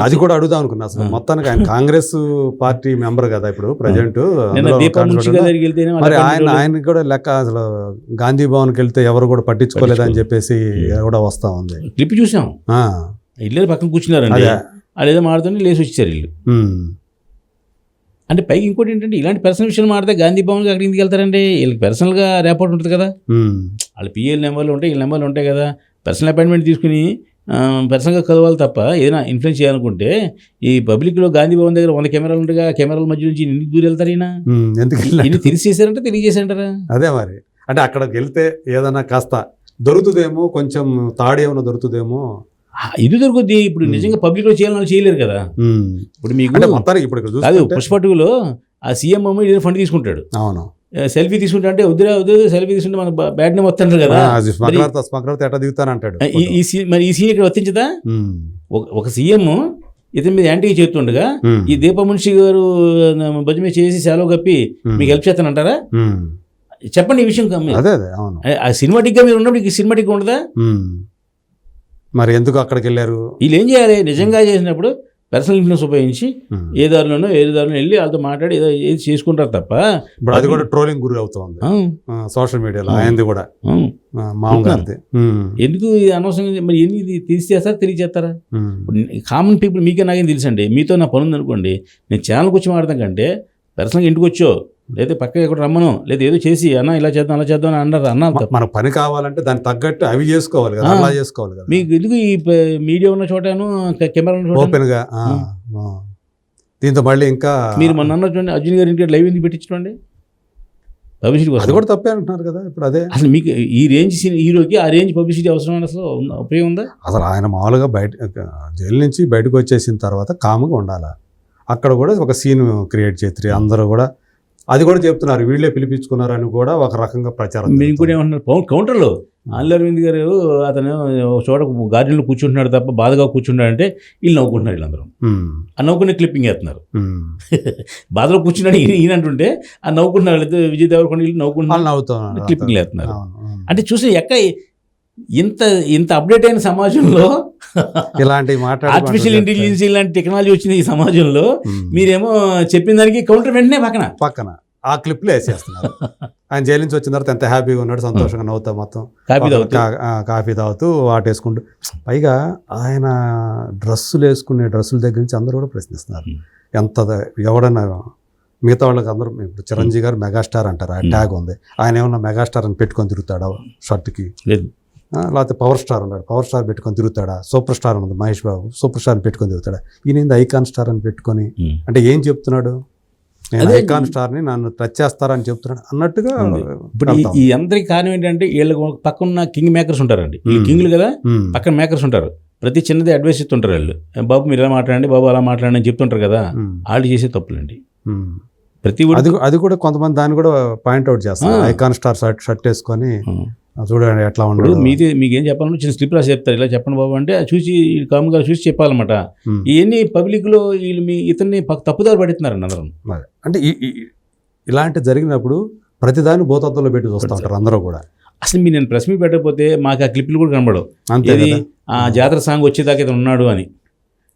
అది కూడా అడుగుదాం అనుకున్నా అసలు. మొత్తానికి ఆయన కాంగ్రెస్ పార్టీ మెంబర్ కదా ఇప్పుడు ప్రజెంట్. మరి ఆయన కూడా లెక్క అసలు గాంధీ భవన్కి వెళ్తే ఎవరు కూడా పట్టించుకోలేదని చెప్పేసి కూడా వస్తా ఉంది. క్లిప్ చూసాం, ఇల్లు పక్కన కూర్చున్నారండి, వాళ్ళు ఏదో మాడుతుంటే లేచి వచ్చారు వీళ్ళు. అంటే పైకి ఇంకోటి ఏంటంటే ఇలాంటి పర్సనల్ విషయాలు మాడితే గాంధీ భవన్కి అక్కడికి ఎందుకు వెళ్తారండి? వీళ్ళకి పర్సనల్గా రేపాటు ఉంటుంది కదా, వాళ్ళ పిఎల్ నెంబర్లు ఉంటాయి, వీళ్ళ నెంబర్లు ఉంటాయి కదా. పర్సనల్ అపాయింట్మెంట్ తీసుకుని పర్సనల్గా కలవాలి తప్ప ఏదైనా ఇన్ఫ్లుయెన్స్ చేయాలనుకుంటే ఈ పబ్లిక్లో గాంధీ భవన్ దగ్గర 100 కెమెరాలు ఉంటాయి, కెమెరాల మధ్య నుంచి ఎందుకు దూరం వెళ్తారు? ఈయన తెలిసేసారంటే తెలియజేసారంటారా? అదే మరి. అంటే అక్కడికి వెళ్తే ఏదైనా కాస్త దొరుకుతుందేమో, కొంచెం తాడు ఏమైనా దొరుకుతుందేమో. ఇది దొరుకుద్ది. ఇప్పుడు నిజంగా పబ్లిక్లో చేయాలని చేయలేరు కదా. ఇప్పుడు మీకు కాదు, పుష్పటులో ఆ సీఎం ఏదో ఫండ్ తీసుకుంటాడు, అవును, సెల్ఫీ తీసుకుంటా అంటే వద్దు సెల్ఫీ తీసుకుంటే మన బ్యాడ్ నేమ్ వస్తాడు కదా, ఎట్లా దిగుతానంటాడు. మరి ఈ సీఎం ఇక్కడ వర్తించదా? ఒక సీఎం ఇతని మీద యాంటీగా చేస్తుండగా ఈ దీపమున్షి గారు భుజ మీద చేసి సెలవు కప్పి మీకు హెల్ప్ చేస్తానంటారా? చెప్పండి ఈ విషయం. ఆ సినిమాటిక్గా మీరు ఉన్నప్పుడు సినిమాటిక్గా ఉండదా? మరి ఎందుకు అక్కడికి వెళ్ళారు? వీళ్ళు ఏం చేయాలి? నిజంగా చేసినప్పుడు పర్సనల్ ఇన్ఫ్లుయెన్స్ ఉపయోగించి ఏ దారిలోనో వెళ్ళి వాళ్ళతో మాట్లాడి ఏదో ఏది చేసుకుంటారు తప్ప. ఇప్పుడు అది కూడా ట్రోలింగ్ గురి అవుతుంది సోషల్ మీడియాలో. ఆయనది కూడా మామూలుగా ఎందుకు అనవసరంగా మరి ఎన్ని తెలిసి చేస్తారా తిరిగి చేస్తారా? కామన్ పీపుల్ మీకే నాకేం తెలుసండి. మీతో నా పని ఉంది అనుకోండి, నేను ఛానల్కి వచ్చి మాట్లాడతాం కంటే పర్సనల్గా ఇంటికి వచ్చో లేదా పక్కన ఎక్కడ రమ్మను లేదా ఏదో చేసి అన్న ఇలా చేద్దాం అలా చేద్దాం అన్నారు. మన పని కావాలంటే దానికి తగ్గట్టు అవి చేసుకోవాలి కదా, అలా చేసుకోవాలి కదా. మీకు ఎందుకు ఈ మీడియా ఉన్న చోటను కెమెరా ఉన్న చోట ఓపెన్గా. దీంతో మళ్ళీ ఇంకా మీరు మొన్న చూడండి అర్జున్ గారి ఇంటికి లైవ్ ఎందుకు పెట్టించుకోండి, పబ్లిసిటీ కోసం. అది కూడా తప్పే అంటున్నారు కదా ఇప్పుడు. అదే అసలు మీకు ఈ రేంజ్ హీరోకి ఆ రేంజ్ పబ్లిసిటీ అవసరం అని అసలు ఉపయోగం ఉందా? అసలు ఆయన మామూలుగా జైలు నుంచి బయటకు వచ్చేసిన తర్వాత కామ్గా ఉండాలి. అక్కడ కూడా ఒక సీన్ క్రియేట్ చేస్తారు అందరూ కూడా. అది కూడా చెప్తున్నారు, వీళ్ళే పిలిపించుకున్నారని కూడా ఒక రకంగా ప్రచారం. మీరు కూడా ఏమంటున్నారు కౌంటర్లో ఆల్ అరవింద్ గారు అతను ఒక చోట గార్డెన్లో కూర్చుంటున్నాడు తప్ప బాధగా కూర్చున్నాడు అంటే వీళ్ళు నవ్వుకుంటున్నారు. వీళ్ళందరూ ఆ నవ్వుకునే క్లిప్పింగ్ వేస్తున్నారు. బాధలో కూర్చున్నాడు ఈయన అంటుంటే ఆ నవ్వుకుంటున్నారు. విజయ్ దేవరకొండ వీళ్ళు నవ్వుకుంటున్నారు, క్లిప్పింగ్ వేస్తున్నారు. అంటే చూసి ఎక్కడ ఇంత అప్డేట్ అయిన సమాజంలో ఇలాంటి ఆర్టిఫిషియల్ ఇంటెలిజెన్స్ ఇలాంటి టెక్నాలజీ వచ్చింది ఈ సమాజంలో, మీరేమో చెప్పిన దానికి కౌంటర్ వెంటనే పక్కన ఆ క్లిప్లో వేసేస్తున్నారు. ఆయన జైలు నుంచి వచ్చిన తర్వాత ఎంత హ్యాపీగా ఉన్నాడు, సంతోషంగా నవ్వుతా మొత్తం కాఫీ తాగుతూ వాటేసుకుంటూ. పైగా ఆయన డ్రెస్సుల దగ్గర నుంచి అందరూ కూడా ప్రశ్నిస్తున్నారు. ఎంత ఎవడన్నా మిగతా వాళ్ళకి అందరూ ఇప్పుడు చిరంజీవి గారు మెగాస్టార్ అంటారు, ఆ ట్యాగ్ ఉంది. ఆయన ఏమన్నా మెగాస్టార్ అని పెట్టుకొని తిరుగుతాడా షర్ట్కి? లేకపోతే పవర్ స్టార్ ఉన్నాడు, పవర్ స్టార్ పెట్టుకొని తిరుగుతాడా? సూపర్ స్టార్ ఉంది మహేష్ బాబు, సూపర్ స్టార్ అని పెట్టుకొని తిరుగుతాడా? ఈయన ఐకాన్ స్టార్ అని పెట్టుకొని అంటే ఏం చెప్తున్నాడు? నేను ఐకాన్ స్టార్ని నన్ను టచ్ చేస్తారని చెప్తున్నాడు అన్నట్టుగా. ఇప్పుడు ఈ అందరికి కారణం ఏంటంటే వీళ్ళకి పక్కన కింగ్ మేకర్స్ ఉంటారండి. కింగ్లు కదా, పక్కన మేకర్స్ ఉంటారు. ప్రతి చిన్నది అడ్వైస్ ఇస్తుంటారు వాళ్ళు. బాబు మీరు ఇలా మాట్లాడండి, బాబు అలా మాట్లాడండి అని చెప్తుంటారు కదా. వాళ్ళు చేసే తప్పులండి ప్రతి. అది కూడా కొంతమంది దాన్ని కూడా పాయింట్అవుట్ చేస్తారు. ఐకాన్ స్టార్ షర్ట్ వేసుకొని చూడండి ఎట్లా ఉండదు. మీకేం చెప్పాలంటే చిన్న స్లిప్ రాసి చెప్తారు, ఇలా చెప్పండి బాబు అంటే చూసి కామ్గా చూసి చెప్పాలన్నమాట. ఇవన్నీ పబ్లిక్లో వీళ్ళు ఇతన్ని తప్పుదారి పడుతున్నారండి అందరం. అంటే ఇలాంటి జరిగినప్పుడు ప్రతిదాన్ని భూతత్వంలో పెట్టి చూస్తూ ఉంటారు అందరూ కూడా. అసలు నేను ప్రెస్ మీట్ పెట్టకపోతే మాకు ఆ క్లిప్లు కూడా కనబడవు. అంతే ఆ జాతర సాంగ్ వచ్చేదాకా ఇతను ఉన్నాడు అని.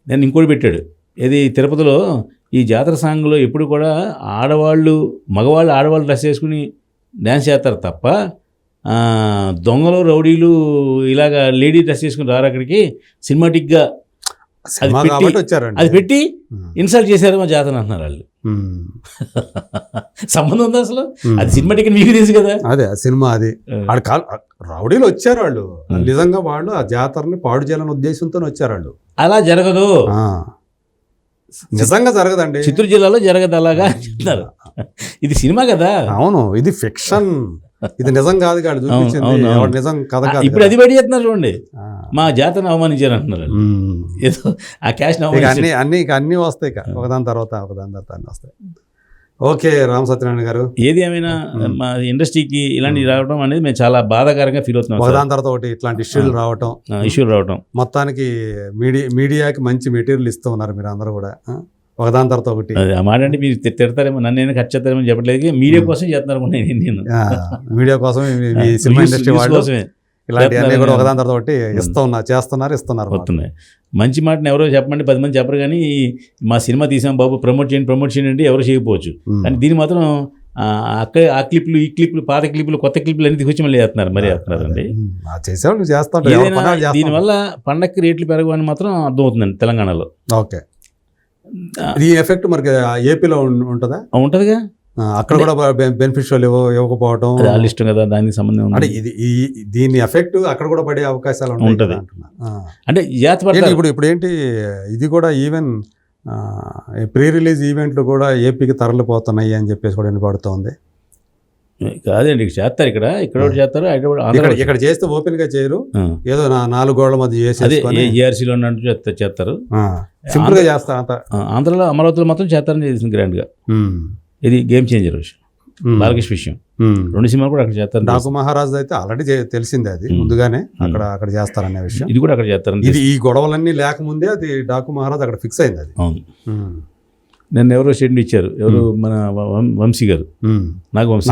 నేను ఇంకోటి పెట్టాడు, ఏది తిరుపతిలో ఈ జాతర సాంగ్లో ఎప్పుడు కూడా మగవాళ్ళు ఆడవాళ్ళు డ్రెస్ వేసుకుని డ్యాన్స్ చేస్తారు తప్ప దొంగలు రౌడీలు ఇలాగా లేడీ డ్రెస్ చేసుకుని రారు అక్కడికి. సినిమాటిక్గా అది పెట్టి ఇన్సల్ట్ చేశారు మా జాతర అంటున్నారు వాళ్ళు. సంబంధం ఉందా అసలు? అది సినిమాటిక్ మీకు తెలుసు కదా. అదే సినిమా అది రౌడీలు వచ్చారు వాళ్ళు, నిజంగా వాళ్ళు ఆ జాతరని పాడు చేయాలని ఉద్దేశంతో వచ్చారు వాళ్ళు. అలా జరగదు, నిజంగా జరగదండి. చిత్తూరు జిల్లాలో జరగదు అలాగా చెప్తున్నారు. ఇది సినిమా కదా. అవును, ఇది ఫిక్షన్, ఇది నిజం కాదు కాదు చూపించింది నిజం కథ కాదు. ఇప్పుడు అది బయట చేస్తున్నారు చూడండి, మా జాతరను అవమానించారు అంటున్నారు. ఏదో ఆ క్యాష్ అన్నీ వస్తాయి, ఒకదాని తర్వాత అన్నీ వస్తాయి. ఓకే రామ్ సత్యనారాయణ గారు, ఏది ఏమైనా మా ఇండస్ట్రీకి ఇలాంటి రావడం అనేది మేము చాలా బాధాకరంగా ఫీల్ అవుతున్నాం. ఒకదాని తర్వాత ఒకటి ఇట్లాంటి ఇష్యూలు రావటం మొత్తానికి మీడియాకి మంచి మెటీరియల్ ఇస్తూ ఉన్నారు మీరు అందరూ కూడా. ఒకదాని తర్వాత ఒకటి ఆ మాట అంటే మీరు తిడతారేమో, నన్ను ఖర్చు చేస్తారేమో చెప్పట్లేదు, మీడియా కోసం చేస్తున్నారు. నేను మీడియా కోసం సినిమా ఇండస్ట్రీ వాళ్ళు ఇలాంటివన్నీ కూడా ఒకదాని తర్వాత ఒకటి చేస్తున్నారు ఇస్తున్నారు. వస్తున్నాయి. మంచి మాటను ఎవరో చెప్పమంటే 10 మంది చెప్పరు, కానీ మా సినిమా తీసాం బాబు ప్రమోట్ చేయండి అంటే ఎవరు చేయకపోవచ్చు. కానీ దీన్ని మాత్రం ఆ క్లిప్లు, ఈ క్లిప్లు, పాత క్లిప్లు, కొత్త క్లిప్లు అన్ని తీసుకొచ్చి మళ్ళీ వేస్తున్నారండి. చేసేవాళ్ళు చేస్తారు. దీనివల్ల పండక్కి రేట్లు పెరగవని మాత్రం అర్థమవుతుందండి తెలంగాణలో. ఓకే, ఈ ఎఫెక్ట్ మనకి ఏపీలో ఉంటుందా? ఉంటుందిగా. అక్కడ కూడా బెనిఫిషియల్ ఇవ్వకపోవడం వాళ్ళ ఇష్టం కదా, దానికి సంబంధం అంటే దీని ఎఫెక్ట్ అక్కడ కూడా పడే అవకాశాలు ఉంటుంది. అంటే ఇప్పుడు ఏంటి ఇది కూడా ఈవెన్ ప్రీ రిలీజ్ ఈవెంట్లు కూడా ఏపీకి తరలిపోతున్నాయి అని చెప్పేసి కూడా వినపడుతోంది. కాదండి, చేస్తారు ఇక్కడ ఒకటి చేస్తారు, ఇక్కడ చేస్తే ఓపెన్ గా చేయరు, ఏదో 4 గోడల మధ్య ఏఆర్సీలో చేస్తారు, సింపుల్ గా చేస్తారు. ఆంధ్రలో అమరావతిలో మాత్రం చేస్తారని చేసింది గ్రాండ్ గా. ఇది గేమ్ చేంజర్ విషయం, బాలకృష్ణ విషయం. 2 సినిమాలు కూడా అక్కడ చేస్తారు. డాకు మహారాజ్ అయితే ఆల్రెడీ తెలిసిందే, అది ముందుగానే అక్కడ చేస్తారనే విషయం. ఇది కూడా అక్కడ చేస్తారు. ఇది ఈ గొడవలన్నీ లేకముందే అది డాకు మహారాజ్ అక్కడ ఫిక్స్ అయింది. అది అవును. నన్ను ఎవరో స్టేట్మెంట్ ఇచ్చారు, ఎవరు మన వంశీ గారు, నాకు వంశీ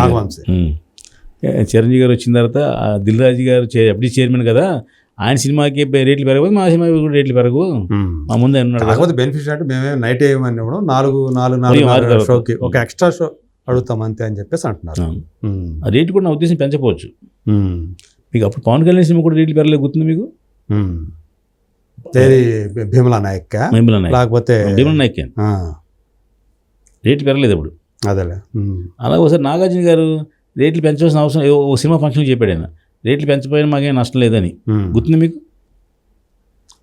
చిరంజీవి గారు వచ్చిన తర్వాత దిల్ రాజు గారు ఎప్పుడు చైర్మన్ కదా, ఆయన సినిమాకి రేట్లు పెరగదు, మా సినిమాకి కూడా రేట్లు పెరగవు, మా ముందే అన్నాడు. బెనిఫిట్ అంటే మేమే నైట్ వేయమని కూడా 4 షోకి ఒక ఎక్స్ట్రా షో అడుగుతాం అంతే అని చెప్పేసి అంటున్నారు. ఆ రేటు కూడా నా ఉద్దేశం పెంచకపోవచ్చు. మీకు అప్పుడు పవన్ కళ్యాణ్ సినిమా కూడా రేట్లు పెరగలేదు, గుర్తుంది మీకు? భీమలా నాయక్ లేకపోతే భీమలా నాయక్ రేట్లు పెరగలేదు అప్పుడు. అదేలే. అలాగే ఒకసారి నాగార్జున గారు రేట్లు పెంచవలసిన అవసరం, ఓ సినిమా ఫంక్షన్ చెప్పాడు ఆయన, రేట్లు పెంచపోయినా మాకేం నష్టం లేదని. గుర్తుంది మీకు?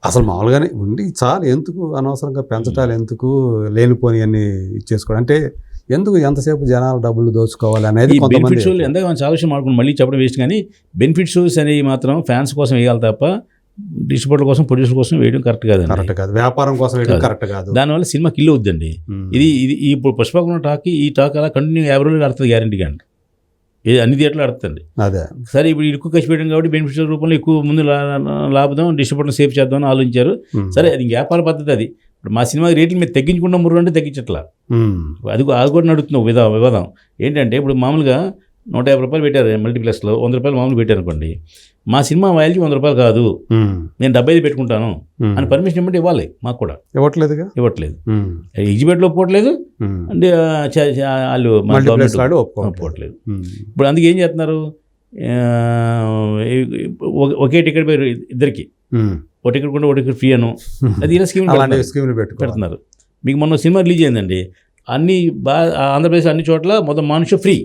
అసలు మామూలుగానే ఉండి చాలు, ఎందుకు అనవసరంగా పెంచటాలు, ఎందుకు లేనిపోని అన్ని ఇచ్చేసుకోవడం, అంటే ఎందుకు ఎంతసేపు జనాలు డబ్బులు దోచుకోవాలి అనేది. బెనిఫిట్ షోలు ఎంతగా మనం చాలా విషయం మాట్లాడుకుని మళ్ళీ చెప్పడం వేస్ట్, కానీ బెనిఫిట్ షోస్ అనేవి మాత్రం ఫ్యాన్స్ కోసం వేయాలి తప్ప డిస్ట్రిబ్యూటర్ కోసం, ప్రొడ్యూసర్ కోసం వేయడం కరెక్ట్ కాదు. వ్యాపారం కోసం వేయడం కరెక్ట్ కాదు. దానివల్ల సినిమా కిల్ అవుద్దండి. ఇది ఇప్పుడు పుష్పకున్న టాక్, ఈ టాక్ అలా కంటిన్యూ 50 రోజులు ఆడుతుంది గ్యారంటీగా అండి. ఇది అన్ని థియేటర్లు ఆడుతుంది. అదే సరే, ఇప్పుడు ఎక్కువ ఖర్చు పెట్టడం కాబట్టి బెనిఫిషియల్ రూపంలో ఎక్కువ ముందు లాభం, డిస్ట్రిబ్యూటర్ సేవ్ చేద్దామని ఆలోచించారు. సరే, అది వ్యాపార పద్ధతి. అది ఇప్పుడు మా సినిమా రేట్లు మీరు తగ్గించుకుంటాం ముర్రు అంటే తగ్గించట్లా, అది కూడా నడుస్తుంది వివాదం. ఏంటంటే ఇప్పుడు మామూలుగా 150 రూపాయలు పెట్టారు మల్టీప్లెక్స్లో, 100 రూపాయలు మామూలు పెట్టారు అనుకోండి, మా సినిమా వాల్యూ 100 రూపాయలు కాదు, నేను 75 పెట్టుకుంటాను అని పర్మిషన్ ఇవ్వమంటే ఇవ్వాలి, మాకు కూడా ఇవ్వట్లేదు. ఎగ్జిబిట్లో ఒప్పుకోవట్లేదు, అంటే వాళ్ళు ఒప్పుకోవట్లేదు. ఇప్పుడు అందుకే ఏం చేస్తున్నారు, ఒకే టికెట్ పేరు ఇద్దరికి, ఒక టికెట్ కొంటే ఒక టికెట్ ఫ్రీ అను, అది ఇలా స్కీమ్లు పెడుతున్నారు. మీకు మొన్న సినిమా రిలీజ్ అయిందండి, అన్ని ఆంధ్రప్రదేశ్ అన్ని చోట్ల మొత్తం మనిషి ఫ్రీ,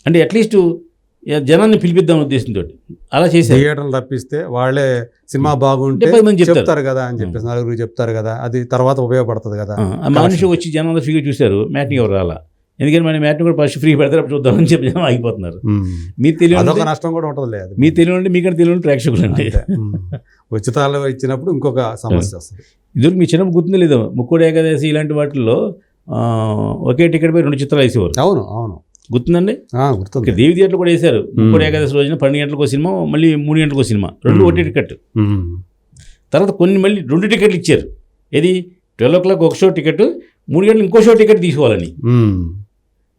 అంటే అట్లీస్ట్ జనాన్ని పిలిపిద్దాం ఉద్దేశంతో అలా చేసి థియేటర్లు తప్పిస్తే వాళ్ళే సినిమా బాగుంటే చెప్తారు కదా అని చెప్పేసి 4 చెప్తారు కదా, అది తర్వాత ఉపయోగపడుతుంది కదా. మనిషి వచ్చి జనాలు ఫ్రీగా చూశారు, మ్యాట్ని ఎవరు రాలా, ఎందుకంటే మన మ్యాట్ని కూడా ఫస్ట్ ఫ్రీ పెడతారు, అప్పుడు చూద్దామని చెప్పి జనం ఆగిపోతున్నారు. మీరు తెలియదు, నష్టం కూడా ఉంటుంది లేదు, మీరు తెలియదు, మీకంటే తెలియని ప్రేక్షకులు అండి. ఉచితాలు ఇచ్చినప్పుడు ఇంకొక సమస్య వస్తుంది. ఇదివరకు మీ చిన్నప్పుడు గుర్తుంది లేదు, ముక్కోడి ఏకాదశి ఇలాంటి వాటిల్లో ఒకే టికెట్ పై 2 చిత్రాలు వేసేవారు. అవును గుర్తుందండి. గుర్తుంది. దేవి థియేటర్లు కూడా వేశారు. ముక్కోడి ఏకాదశి రోజున 12 గంటలకు సినిమా, మళ్ళీ 3 గంటలకు సినిమా, 2 ఒకటే టికెట్. తర్వాత కొన్ని మళ్ళీ 2 టికెట్లు ఇచ్చారు. ఏది 12 o'clock ఒక షో టికెట్, 3 గంటలు ఇంకో షో టికెట్ తీసుకోవాలని.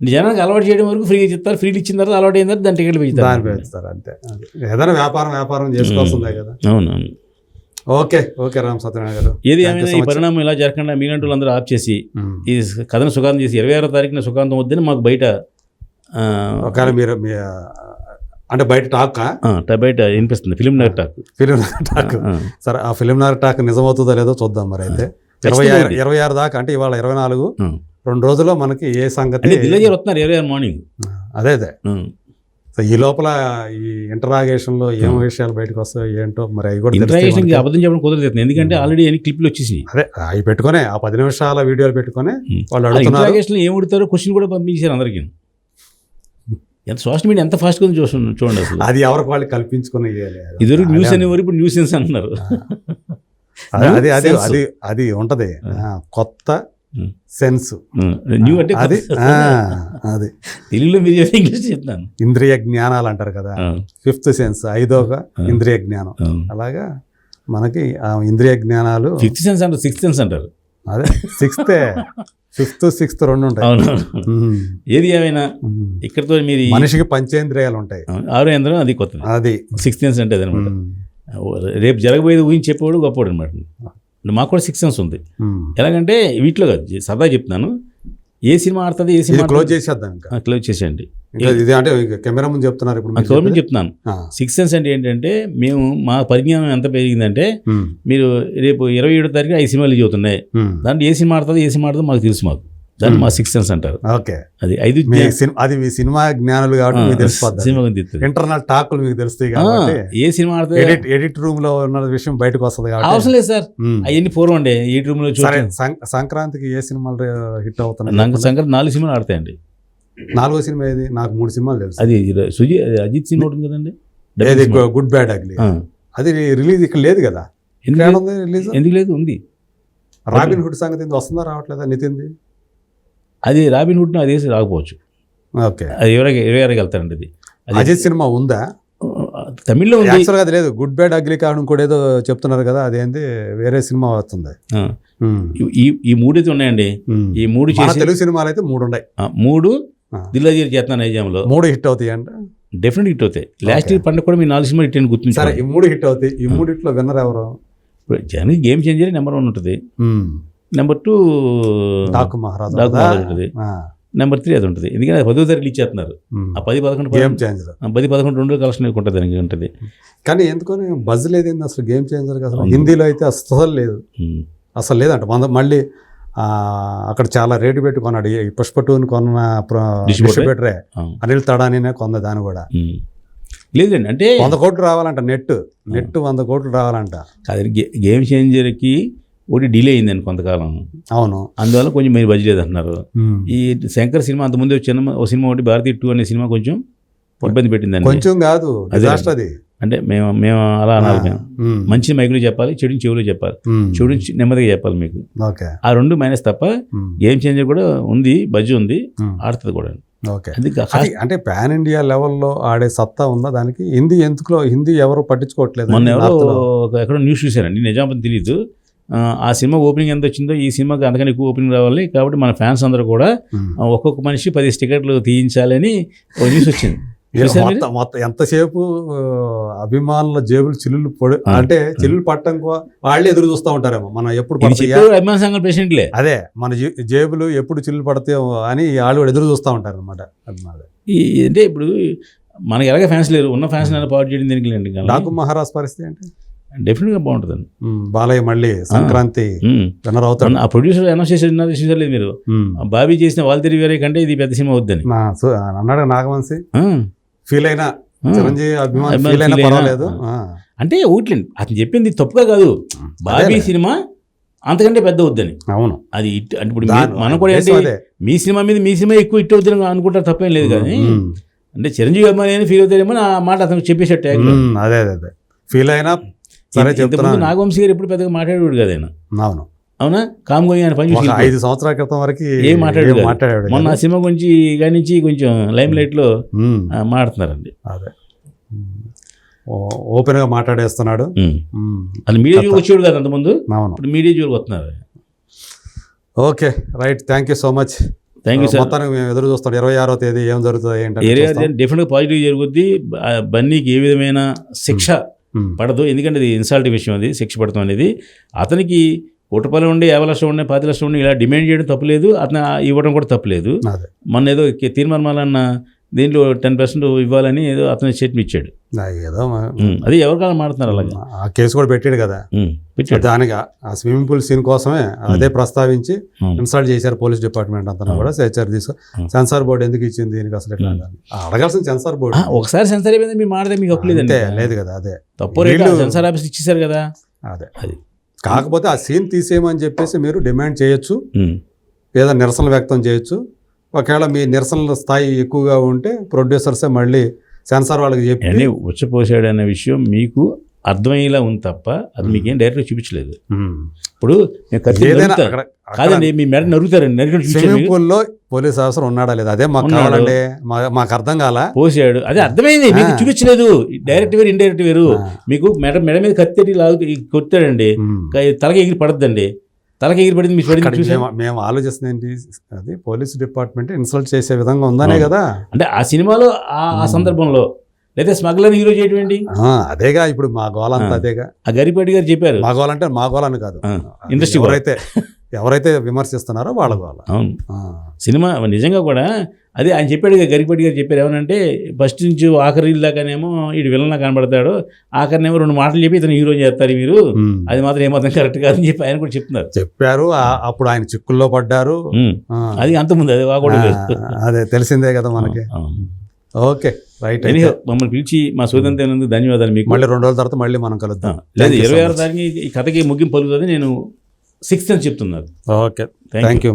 జనానికి అలవాటు చేయడం వరకు ఫ్రీగా చెప్తారు, ఫ్రీలు ఇచ్చిన తర్వాత అలవాటు అయిన తర్వాత దాని టికెట్లు పెంచుతారు. అంతే, ఏదైనా వ్యాపారం చేసుకోవాల్సిందే కదా. అవునవును. ఓకే రామ్ సత్యనారాయణ గారు, ఏది ఏమైనా ఈ పరిణామం ఇలా జరగకుండా మీలాంటి వాళ్ళందరూ ఆఫ్ చేసి ఈ కథను సుఖాంతం చేసి 26వ తారీఖున సుఖాంతం వద్దని మాకు బయట ఒకవేళ మీరు అంటే బయట టాక్ బయట వినిపిస్తుంది, ఫిలిం నగర్ టాక్. సరే, ఆ ఫిలిం నగర్ టాక్ నిజమవుతుందో లేదో చూద్దాం. మరి అయితే 26 దాకా, అంటే ఇవాళ 24, 2 రోజుల్లో మనకి ఏ సంగతి. వస్తున్నారు 26 మార్నింగ్. అదే ఈ లోపల ఈ ఇంటరాగేషన్లో ఏం విషయాలు బయటకు వస్తాయో ఏంటో మరి. అవి కూడా ఇంటరాగేషన్ అబద్ధం చెప్పడం కుదరదు, ఎందుకంటే ఆల్రెడీ ఎన్ని క్లిప్లు వచ్చేసి. అదే అవి పెట్టుకునే ఆ 10 నిమిషాల వీడియోలు పెట్టుకుని వాళ్ళు అడుగుతున్నారు. ఇంటరాగేషన్లో ఏం అడుగుతారో క్వశ్చన్ కూడా పంపించారు అందరికీ. ఎంత సోషల్ మీడియా ఎంత ఫాస్ట్గా చూడండి అసలు. అది ఎవరికి వాళ్ళు కల్పించుకుని ఇదివరకు న్యూస్ అనేవారు, ఇప్పుడు న్యూస్ సెన్స్ అంటున్నారు. అది ఉంటది కొత్త సెన్స్. న్యూ అంటే అది తెలుగులో మీరు ఇంగ్లీష్ చెప్తాను. ఇంద్రియ జ్ఞానాలు అంటారు కదా, 5th సెన్స్, 5వ ఇంద్రియ జ్ఞానం. అలాగా మనకి ఇంద్రియ జ్ఞానాలు 5th సెన్స్ అంటారు, 6th సెన్స్ అంటారు. అదే 6th ఫిఫ్త్ సిక్స్త్ రెండు ఉంటాయి. అవునవును. ఏది ఏమైనా ఇక్కడతో మీరు మనిషికి పంచేంద్రియాలు ఉంటాయి. 6వ యంత్రం అది కొత్తది, అది సిక్స్త్ సెన్స్ అంటే అదనమాట. రేపు జరగబోయేది ఊహించి చెప్పేవాడు గొప్పవాడు అనమాట. మాకు కూడా సిక్స్త్ సెన్స్ ఉంది. ఎలాగంటే వీటిలో కాదు, సరదా చెప్తున్నాను, ఏ సినిమా ఆడుతుంది, ఏ సినిమా క్లోజ్ చేసేద్దాం, క్లోజ్ చేసేయండి. ఇది అంటే కెమెరా ముందు చెప్తున్నారు ఇప్పుడు గవర్నమెంట్ చెప్తున్నాను. సిక్స్త్ సెన్స్ అంటే ఏంటంటే, మేము మా పరిజ్ఞానం ఎంత పెరిగిందంటే, మీరు రేపు 27వ తారీఖు 5 సినిమాలు చదువుతున్నాయి, దాంట్లో ఏ సినిమా ఆడుతుంది, ఏ సినిమా ఆడుతుందో మాకు తెలుసు. మాకు దాన్ని మా సిక్స్త్ సెన్స్ అంటారు. ఓకే, అది 5 అది మీ సినిమా జ్ఞానులు కాబట్టి మీకు తెలిసిపోతుంది. సినిమా ఇంటర్నల్ టాక్లు మీకు తెలుస్తాయి కాబట్టి ఏ సినిమా ఆడుతుంది, ఎడిట్ రూమ్ లో ఉన్న విషయం బయటకు వస్తుంది కాబట్టి అవసరం లేదు సార్. అవన్నీ పూర్వం అండి ఎడిట్ రూమ్ లో. సంక్రాంతికి ఏ సినిమాలు హిట్ అవుతున్నాయి? నాకు సంక్రాంతి 4 సినిమాలు ఆడతాయండి. 4వ సినిమా ఏది? నాకు 3 సినిమాలు తెలుసు. అది అజిత్ సినిమా ఉంటుంది కదండి, గుడ్ బ్యాడ్ అగ్లీ. అది రిలీజ్ ఇక్కడ లేదు కదా? రిలీజ్ ఎందుకు లేదు? ఉంది. రాబిన్ హుడ్ సంగతి వస్తుందా రావట్లేదా నితిన్ది? అది రాబిన్ హుడ్ అది వేసి రాకపోవచ్చు. ఓకే, అది ఎవరికి వెళ్తారండి. అది అజిత్ సినిమా ఉందా? తమిళ్లో ఉంది. యాక్చువల్గా అది లేదు. గుడ్ బ్యాడ్ అగ్లీ కావడం కూడా ఏదో చెప్తున్నారు కదా, అదేంది వేరే సినిమా వస్తుంది. ఈ 3 అయితే ఉన్నాయండి. ఈ 3 తెలుగు సినిమాలు అయితే 3 ఉన్నాయి. 3 దిల్లాజీ చేతన నైజాంలో 3 హిట్ అవుతాయి అంట. డెఫినెట్ హిట్ అవుతాయి. లాస్ట్ ఇయర్ పండుగ కూడా మీ 4 సినిమాలు హిట్ అని గుర్తుంటారు. ఈ 3 హిట్ అవుతాయి. ఈ 3 విన్నర్ ఎవరు? జనానికి గేమ్ చేంజర్ నెంబర్ 1 ఉంటుంది. నెంబర్ 2 డాకు మహారాజ్ ఉంటుంది. నెంబర్ 3 అది ఉంటుంది. ఎందుకంటే 10వ తారీఖు ఇచ్చేస్తున్నారు. ఆ 10-11 10-11 2 కలెక్షన్ ఉంటుంది దానికి ఉంటుంది. కానీ ఎందుకని బజ్ లేదండి అసలు గేమ్ చేంజర్ అసలు. హిందీలో అయితే అసలు లేదు, అసలు లేదంట. మళ్ళీ అక్కడ చాలా రేటు పెట్టి కొన్నాడు. ఈ పుష్ప 2ని కొన్న డిస్ట్రిబ్యూటరే అనిల్ తడానినే కొంద. దాన్ని కూడా లేదండి, అంటే 100 కోట్లు రావాలంట. నెట్ 100 కోట్లు రావాలంట. అది గేమ్ చేంజర్కి ఒకటి డిలే అయిందండి కొంతకాలం. అవును, అందువల్ల కొంచెం మీరు బడ్జెట్ లేదు అంటున్నారు. ఈ శంకర్ సినిమా అంతకుముందు ఒక సినిమా ఒకటి భారతీయ 2 అనే సినిమా కొంచెం ఇబ్బంది పెట్టిందండి. కొంచెం కాదు, అది అంటే మేము అలా అనాలి. మేము మంచి మైకులు చెప్పాలి, చెడు చెవులు చెప్పాలి. చెడు నెమ్మదిగా చెప్పాలి మీకు. ఆ 2 మైనస్ తప్ప గేమ్ చేంజర్ కూడా ఉంది, బడ్జెట్ ఉంది, ఆడుతుంది కూడా. అంటే పాన్ ఇండియా లెవెల్లో ఆడే సత్తా ఉందా దానికి? హిందీ ఎవరు పట్టించుకోవట్లేదు. మొన్న ఎవరో ఎక్కడో న్యూస్ చూశారండి, నిజాం తెలీదు. ఆ సినిమా ఓపెనింగ్ ఎంత వచ్చిందో ఈ సినిమాకి అంతకన్నా ఎక్కువ ఓపెనింగ్ రావాలి, కాబట్టి మన ఫ్యాన్స్ అందరూ కూడా ఒక్కొక్క మనిషి 10 టికెట్లు తీయించాలని ఒక న్యూస్ వచ్చింది. మొత్తం ఎంతసేపు అభిమానుల జేబులు చిల్లులు అంటే చిల్లులు పట్టడం వాళ్ళే ఎదురు చూస్తూ ఉంటారేమో. మనం ఎప్పుడు అభిమాన సంఘం ప్రెసిడెంట్లే అదే మన జేబులు ఎప్పుడు చిల్లులు పడతాయో అని వాళ్ళు కూడా ఎదురు చూస్తూ ఉంటారు అనమాట. అంటే ఇప్పుడు మనకి ఎలాగ ఫ్యాన్స్ లేరు, ఉన్న ఫ్యాన్స్ పాటు చేయడం దీనికి లేండి. డాకు మహారాజ్ పరిస్థితి అంటే డెఫినెట్గా బాగుంటుందండి. బాలయ్య మళ్ళీ సంక్రాంతి విన్నర్ అవుతాడు. ఆ ప్రొడ్యూసర్ అనౌన్స్ చేసేది మీరు. బాబీ చేసిన వాల్తేరి వేరే కంటే ఇది పెద్ద సినిమా వద్దని అన్నాడు నాగవంశీ. ఫీల్ అయినా చిరంజీవి అభిమాని ఫీల్ అయినా పర్వాలేదు అంటే ఓట్లేండి. అతను చెప్పింది తప్పుగా కాదు, బాబీ సినిమా అంతకంటే పెద్ద వద్దని. అవును, అది ఇప్పుడు మనం కూడా ఏంటి, మీ సినిమా మీద మీ సినిమా ఎక్కువ హిట్ అవుద్దని అనుకుంటారు, తప్పేం లేదు. కానీ అంటే చిరంజీవి అభిమాని అయినా ఫీల్ అవుతారేమో ఆ మాట అతను చెప్పేసట్టు. అదే అదే ఫీల్ అయినా సరే చెప్తున్నా. నాగవంశీ గారు ఎప్పుడు పెద్దగా మాట్లాడేవాడు కదా ఆయన. అవును, అవునా? కామ్గోయి ఆయన పని 5 సంవత్సరాల క్రితం వరకు ఏం మాట్లాడాడు. మొన్న ఆ సినిమా గురించి నుంచి కొంచెం లైమ్ లైట్ లో మాట్లాడుతున్నారండి. అదే ఓపెన్ గా మాట్లాడేస్తున్నాడు. అది మీడియా జోలికి వచ్చేవాడు కదా అంతకుముందు, ఇప్పుడు మీడియా జోలికి వస్తున్నారు. Okay, right, thank you so much. Thank you sir. మొత్తానికి మేము ఎదురు చూస్తాం 26వ తేదీ ఏం జరుగుతుంది ఏంటంటే. డెఫినెట్గా పాజిటివ్ జరుగుద్ది. బన్నీకి ఏ విధమైన శిక్ష పడదు, ఎందుకంటే అది ఇన్సల్ట్ విషయం. అది శిక్ష పడతాం అనేది అతనికి 1 కోటి రూపాయలు ఉండి 50 లక్షలు ఉండి 10 లక్షలు ఉండి ఇలా డిమాండ్ చేయడం తప్పులేదు, అతను ఇవ్వడం కూడా తప్పులేదు. మొన్న ఏదో తీర్మానమాలన్న దీంట్లో 10% ఇవ్వాలని ఏదో అతను స్టేట్మెంట్ ఇచ్చాడు. అది ఎవరికైనా మాడుతున్నారు అలాగే. ఆ కేసు కూడా పెట్టాడు కదా, దానికి ఆ స్విమ్మింగ్ పూల్ సీన్ కోసమే అదే ప్రస్తావించి ఇన్సల్ట్ చేశారు పోలీస్ డిపార్ట్మెంట్ అంతా కూడా. సెన్సార్ సెన్సార్ బోర్డు ఎందుకు ఇచ్చింది దీనికి అసలు ఎట్లా అడగాల్సిన సెన్సార్ బోర్డు. ఒకసారి సెన్సార్ అయిపోయింది, మీ మాట మీకు అప్పులేదండి. లేదు కదా, అదే తప్పు సెన్సార్ ఆఫీస్ ఇచ్చేసారు కదా. అదే అది కాకపోతే ఆ సీన్ తీసేయమని చెప్పేసి మీరు డిమాండ్ చేయొచ్చు, లేదా నిరసన వ్యక్తం చేయొచ్చు. ఒకవేళ మీ నిరసనల స్థాయి ఎక్కువగా ఉంటే ప్రొడ్యూసర్సే మళ్ళీ సెన్సార్ వాళ్ళకి చెప్పి వచ్చిపోసాడు అనే విషయం మీకు అర్థమయ్యేలా ఉంది తప్ప అది మీకేం డైరెక్ట్గా చూపించలేదు. ఇప్పుడు కాదండి, మీ మేడం నరుగుతారండి. స్విమ్మింగ్ పూల్లో పోలీస్ ఆఫీసర్ ఉన్నాడా లేదా అదే మాకు కావాలండి, మాకు అర్థం కాల. పోసాడు, అదే అర్థమైంది, మీకు చూపించలేదు. డైరెక్ట్ వేరు ఇండైరెక్ట్ వేరు. మీకు మెడ మీద కత్తి కొట్టాడండి, తలకి ఎగిరి పడద్దండి. తలకి ఎగిరి పడింది మీరు పడింది అక్కడ చూసారా? మేము ఆలోచిస్తుంది ఏంటి, అది పోలీస్ డిపార్ట్మెంట్ ఇన్సల్ట్ చేసే విధంగా ఉందనే కదా. అంటే ఆ సినిమాలో ఆ సందర్భంలో లేదా స్మగ్లర్ హీరో చేయడం ఏంటి? అదేగా ఇప్పుడు మా గోల అంతా అదేగా. ఆ గరిపాటి గారు చెప్పారు, మా గోల అంటే మా గోల అని కాదు, ఇండస్ట్రీ ఎవరైతే విమర్శిస్తున్నారో వాళ్ళ గోల. అవును, సినిమా నిజంగా కూడా అదే ఆయన చెప్పాడు, గరిపాటి గారు చెప్పారు ఏమనంటే ఫస్ట్ నుంచి ఆఖరి దాకానేమో వీడు విలన్లా కనబడతాడు, ఆఖరినేమో 2 మాటలు చెప్పి ఇతను హీరో చేస్తారు మీరు, అది మాత్రం ఏమాత్రం కరెక్ట్ కాదని చెప్పి ఆయన కూడా చెప్తున్నారు. చెప్పారు అప్పుడు ఆయన చిక్కుల్లో పడ్డారు. అది అంతకుముందు అది కూడా అదే తెలిసిందే కదా మనకి. Okay right. మమ్మల్ని పిలిచి మా సోదంతా ధన్యవాదాలు మీకు. మళ్ళీ 2 రోజుల తర్వాత మళ్ళీ మనం కలుద్దాం. లేదు 26 తారీఖు ఈ కథకి ముగింపు పలుకుతుంది, నేను 6th అని చెప్తున్నారు. Okay, thank you.